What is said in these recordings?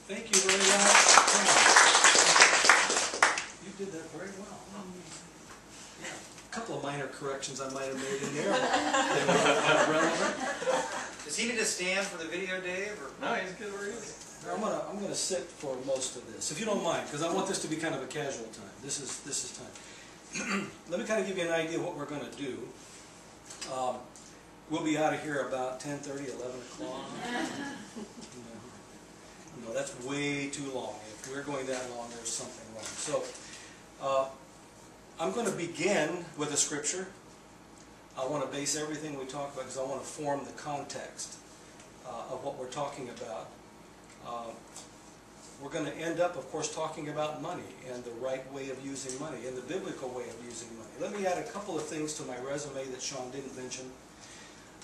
Thank you very much. You did that very well. Yeah. A couple of minor corrections I might have made in there. They were relevant. Does he need to stand for the video, Dave? Or? No, he's good where he is. I'm gonna sit for most of this, if you don't mind, because I want this to be kind of a casual time. This is time. Let me kind of give you an idea of what we're going to do. We'll be out of here about 10:30, 11 o'clock. No, that's way too long. If we're going that long, there's something wrong. So, I'm going to begin with a scripture. I want to base everything we talk about because I want to form the context of what we're talking about. We're going to end up, of course, talking about money and the right way of using money and the biblical way of using money. Let me add a couple of things to my resume that Sean didn't mention.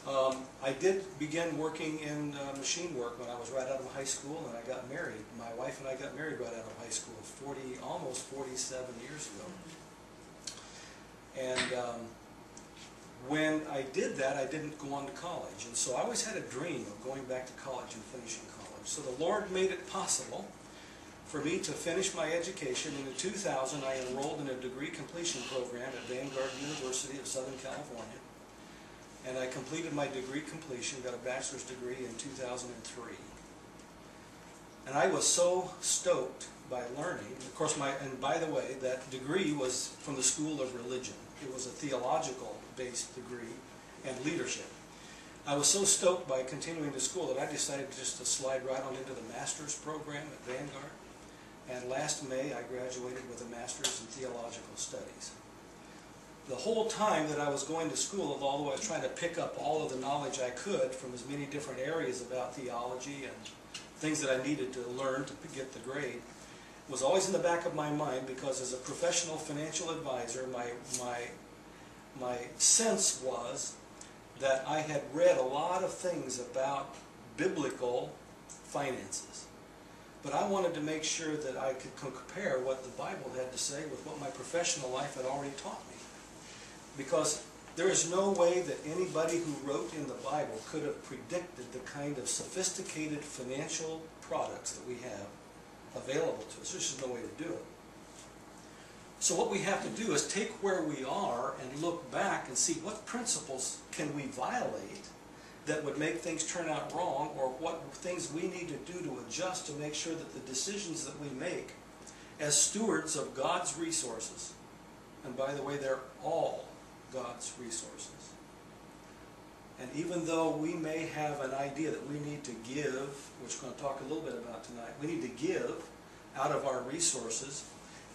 I did begin working in machine work when I was right out of high school, and I got married. My wife and I got married right out of high school, almost 47 years ago. And when I did that, I didn't go on to college, and so I always had a dream of going back to college and finishing college. So the Lord made it possible for me to finish my education. In 2000, I enrolled in a degree completion program at Vanguard University of Southern California. And I completed my degree completion, got a bachelor's degree in 2003. And I was so stoked by learning. Of course, and by the way, that degree was from the School of Religion. It was a theological-based degree and leadership. I was so stoked by continuing to school that I decided just to slide right on into the master's program at Vanguard. And last May, I graduated with a master's in theological studies. The whole time that I was going to school, although I was trying to pick up all of the knowledge I could from as many different areas about theology and things that I needed to learn to get the grade, was always in the back of my mind, because as a professional financial advisor, my sense was that I had read a lot of things about biblical finances. But I wanted to make sure that I could compare what the Bible had to say with what my professional life had already taught me. Because there is no way that anybody who wrote in the Bible could have predicted the kind of sophisticated financial products that we have available to us. There's just no way to do it. So what we have to do is take where we are and look back and see what principles can we violate that would make things turn out wrong, or what things we need to do to adjust to make sure that the decisions that we make as stewards of God's resources, and by the way, they're all God's resources. And even though we may have an idea that we need to give, which we're going to talk a little bit about tonight, we need to give out of our resources.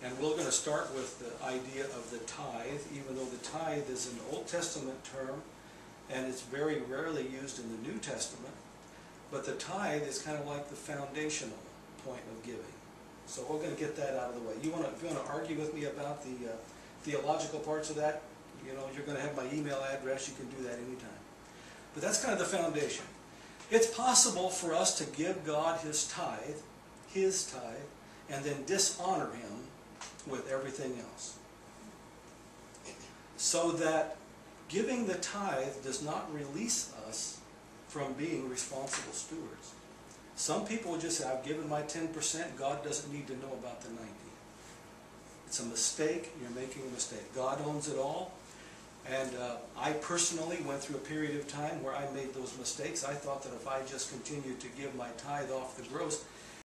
And we're going to start with the idea of the tithe, even though the tithe is an Old Testament term and it's very rarely used in the New Testament. But the tithe is kind of like the foundational point of giving. So we're going to get that out of the way. If you want to argue with me about the theological parts of that, you know, you're going to have my email address. You can do that anytime. But that's kind of the foundation. It's possible for us to give God His tithe, and then dishonor Him with everything else. So that giving the tithe does not release us from being responsible stewards. Some people will just say, I've given my 10%, God doesn't need to know about the 90. It's a mistake, you're making a mistake. God owns it all. And I personally went through a period of time where I made those mistakes. I thought that if I just continued to give my tithe off the gross,